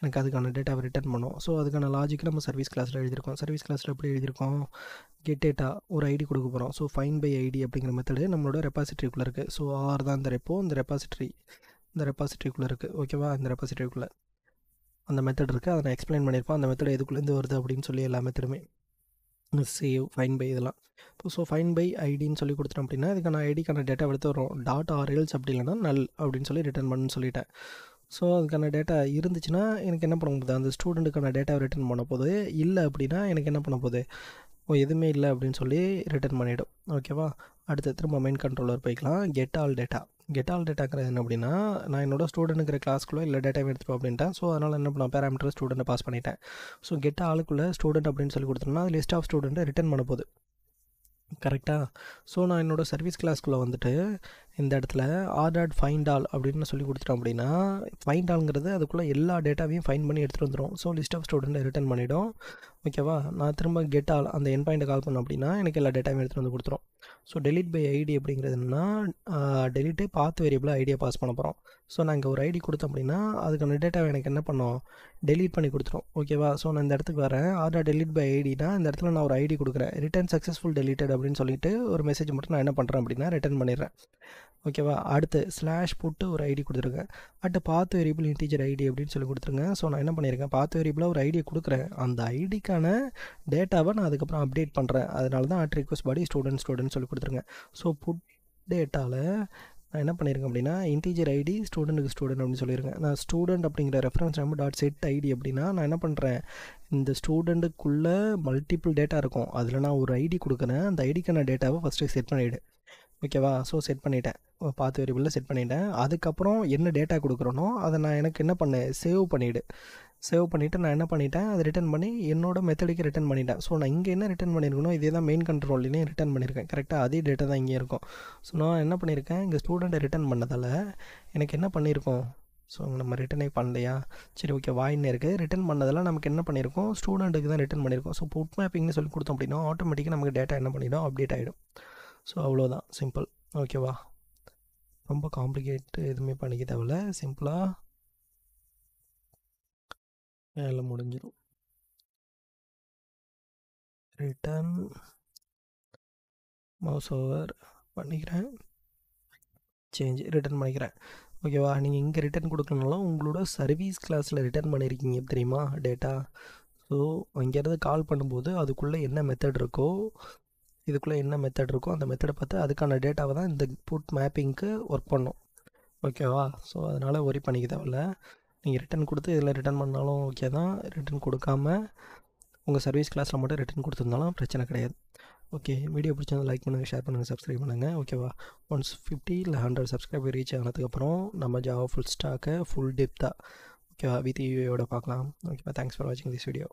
எனக்கு அதுக்கான டேட்டாவை ரிட்டர்ன் பண்ணும். ஸோ அதுக்கான லாஜிக் நம்ம சர்வீஸ் கிளாஸில் எழுதியிருக்கோம். சர்வீஸ் கிளாஸில் எப்படி எழுதியிருக்கோம்? கெட் டேட்டா ஒரு ஐடி கொடுக்க போகிறோம். ஸோ ஃபைண்ட் பை ஐடி அப்படிங்கிற மெத்தடு நம்மளோட ரெப்பாசிட்டரிக்குள்ளே இருக்குது. ஸோ ஆர் தான் இந்த ரெப்போ, இந்த ரெப்பாசிட்டரிக்குள்ளே இருக்குது. ஓகேவா? இந்த ரெப்பாசிட்டரிக்குள்ளே அந்த மெத்தட் இருக்குது. அதை நான் எக்ஸ்பிளைன் பண்ணியிருப்பேன். அந்த மெத்தட் எதுக்குள்ளேருந்து வருது அப்படின்னு சொல்லி எல்லா மெத்தடுமே சேவ் ஃபைன் பை இதெல்லாம். ஸோ ஃபைன் பை ஐடின்னு சொல்லி கொடுத்துட்டோம் அப்படின்னா இதுக்கான ஐடிக்கான டேட்டா எடுத்து வரும். டாட் ஆர்எல்ஸ் அப்படி இல்லைனா நல் அப்படின்னு சொல்லி ரிட்டர்ன் பண்ணுன்னு சொல்லிட்டேன். ஸோ அதுக்கான டேட்டா இருந்துச்சுன்னா எனக்கு என்ன பண்ண போகுது? அந்த ஸ்டூடெண்ட்டுக்கான டேட்டாவை ரிட்டர்ன் பண்ண போகுது. இல்லை அப்படின்னா எனக்கு என்ன பண்ண போகுது? எதுவுமே இல்லை அப்படின்னு சொல்லி ரிட்டர்ன் பண்ணிவிடும். ஓகேவா? அடுத்து திரும்ப மெயின் கண்ட்ரோலர் போய்க்கலாம். கெட் ஆல் டேட்டாங்கிறது என்ன அப்படின்னா நான் என்னோடய ஸ்டூடெண்ட்டுங்கிற கிளாஸ்க்குள்ளே இல்லை டேட்டாவை எடுத்துப்போம் அப்படின்ட்டேன். ஸோ அதனால் என்ன பண்ண பேராமீட்டர் ஸ்டூடெண்ட்டை பாஸ் பண்ணிட்டேன். ஸோ கெட் ஆளுக்குள்ளே ஸ்டூடெண்ட் அப்படின்னு சொல்லி கொடுத்தோம்னா லிஸ்ட் ஆஃப் ஸ்டூடெண்ட்டை ரிட்டர்ன் பண்ண போகுது. கரெக்டாக? ஸோ நான் என்னோடய சர்வீஸ் கிளாஸ்க்குள்ளே வந்துட்டு இந்த இடத்துல ஆர் ஃபைண்ட் ஆல் அப்படின்னு சொல்லி கொடுத்துட்டோம் அப்படின்னா ஃபைண்ட் ஆல்ங்கிறது அதுக்குள்ளே எல்லா டேட்டாவையும் ஃபைண்ட் பண்ணி எடுத்துகிட்டு வந்துடும். ஸோ லிஸ்ட் ஆஃப் ஸ்டூடெண்ட்டை ரிட்டர்ன் பண்ணிவிடும். ஓகேவா? நான் திரும்ப கெட் ஆல் அந்த என் பாயிண்ட்டை கால் பண்ணோம் அப்படின்னா எனக்கு எல்லா டேட்டாவையும் எடுத்துகிட்டு வந்து கொடுத்துரும். ஸோ டெலிட் பை ஐடி அப்படிங்கிறது என்னென்னா டெலிட்டு பாத் வேரியபிளாக ஐடியை பாஸ் பண்ண போகிறோம். ஸோ நான் இங்கே ஒரு ஐடி கொடுத்தோம் அப்படின்னா அதுக்கான டேட்டாவை எனக்கு என்ன பண்ணோம்? டெலிட் பண்ணி கொடுத்துரும். ஓகேவா? ஸோ நான் இந்த இடத்துக்கு வரேன். ஆர்டர் டெலிட் பை ஐடினா இந்த இடத்துல நான் ஒரு ஐடி கொடுக்குறேன். ரிட்டர்ன் சக்ஸஸ்ஃபுல் டெலிட்டட் அப்படின்னு சொல்லிட்டு ஒரு மெசேஜ் மட்டும் நான் என்ன பண்ணுறேன் அப்படின்னா ரிட்டர்ன் பண்ணிடுறேன். ஓகேவா? அடுத்து ஸ்லாஷ் போட்டு ஒரு ஐடி கொடுத்துருக்கேன். அடுத்து பாத் வேரியபிள் இன்டீஜர் ஐடி அப்படின்னு சொல்லி கொடுத்துருங்க. ஸோ நான் என்ன பண்ணியிருக்கேன்? பாத் வேரியபிளாக ஒரு ஐடியை கொடுக்குறேன். அந்த ஐடிக்கான டேட்டாவை நான் அதுக்கப்புறம் அப்டேட் பண்ணுறேன். அதனால தான் அட் ரிக்வஸ்ட் பாடி ஸ்டூடெண்ட் சொல்லி கொடுத்துருங்க. ஸோ புட் டேட்டாவில் நான் என்ன பண்ணியிருக்கேன் அப்படின்னா இன்டீஜர் ஐடி ஸ்டூடெண்ட் அப்படின்னு சொல்லியிருக்கேன். நான் ஸ்டூடெண்ட் அப்படிங்கிற reference number dot set ID அப்படின்னா நான் என்ன பண்ணுறேன்? இந்த ஸ்டூடெண்ட்டுக்குள்ளே மல்டிபிள் டேட்டா இருக்கும். அதில் நான் ஒரு ஐடி கொடுக்குறேன். அந்த ஐடிக்கான டேட்டாவை ஃபஸ்ட்டு செட் பண்ணிவிடு. ஓகேவா? ஸோ செட் பண்ணிவிட்டேன். பாத் வேரியபிளில் செட் பண்ணிவிட்டேன். அதுக்கப்புறம் என்ன டேட்டா கொடுக்குறனோ அதை நான் எனக்கு என்ன பண்ணேன்? சேவ் பண்ணிவிட்டு நான் என்ன பண்ணிட்டேன்? அதை ரிட்டர்ன் பண்ணி என்னோட மெத்தடுக்கு ரிட்டர்ன் பண்ணிட்டேன். ஸோ நான் இங்கே என்ன ரிட்டர்ன் பண்ணியிருக்கணும்? இதே தான் மெயின் கண்ட்ரோல்லையும் ரிட்டர்ன் பண்ணியிருக்கேன். கரெக்டாக அதே டேட்டா தான் இங்கே இருக்கும். ஸோ நான் என்ன பண்ணியிருக்கேன்? இங்கே ஸ்டூடெண்ட்டை ரிட்டர்ன் பண்ணதால் எனக்கு என்ன பண்ணியிருக்கோம்? ஸோ நம்ம ரிட்டர்னே பண்ணலையா? சரி, ஓகே, வாயின்னு இருக்குது. ரிட்டர்ன் பண்ணதெல்லாம் நமக்கு என்ன பண்ணியிருக்கோம்? ஸ்டூடெண்ட்டுக்கு தான் ரிட்டர்ன் பண்ணியிருக்கோம். ஸோ புட் மேப்பிங்னு சொல்லி கொடுத்தோம் அப்படின்னா ஆட்டோமேட்டிக்காக நமக்கு டேட்டா என்ன பண்ணிடும்? அப்டேட் ஆகிடும். ஸோ அவ்வளோதான், சிம்பிள். ஓகேவா? ரொம்ப காம்ப்ளிகேட் எதுவுமே பண்ணிக்க தேவையில்ல. சிம்பிளாக வேலை முடிஞ்சிடும். ரிட்டர்ன் மவுஸ் ஓவர் பண்ணிக்கிறேன். சேஞ்ச் ரிட்டர்ன் பண்ணிக்கிறேன். ஓகேவா? நீங்கள் இங்கே ரிட்டர்ன் கொடுக்கணுனாலும் உங்களோட சர்வீஸ் கிளாஸில் ரிட்டர்ன் பண்ணியிருக்கீங்க தெரியுமா டேட்டா? ஸோ அங்கேருந்து கால் பண்ணும்போது அதுக்குள்ளே என்ன மெத்தட் இருக்கோ அந்த மெத்தடை பார்த்து அதுக்கான டேட்டாவை தான் இந்த புட் மேப்பிங்க்கு ஒர்க் பண்ணும். ஓகேவா? ஸோ அதனால் ஒரி பண்ணிக்க தேவையில்ல. நீங்கள் ரிட்டன் கொடுத்து இதில் ரிட்டன் பண்ணாலும் ஓகே தான். ரிட்டன் கொடுக்காம உங்கள் சர்வீஸ் கிளாஸில் மட்டும் ரிட்டன் கொடுத்துருந்தாலும் பிரச்சனை கிடையாது. ஓகே, வீடியோ பிடிச்சது லைக் பண்ணுங்கள், ஷேர் பண்ணுங்கள், சப்ஸ்கிரைப் பண்ணுங்கள். ஓகேவா? ஒன்ஸ் 50 இல்லை 100 சப்ஸ்கிரைபர் ரீச் ஆனதுக்கப்புறம் நம்ம ஜாவா ஃபுல் ஸ்டாக்கை ஃபுல் டெப்த்தாக ஓகேவா வித் யூஏயோட பார்க்கலாம். ஓகேவா? தேங்க்ஸ் ஃபார் வாட்சிங் திஸ் வீடியோ.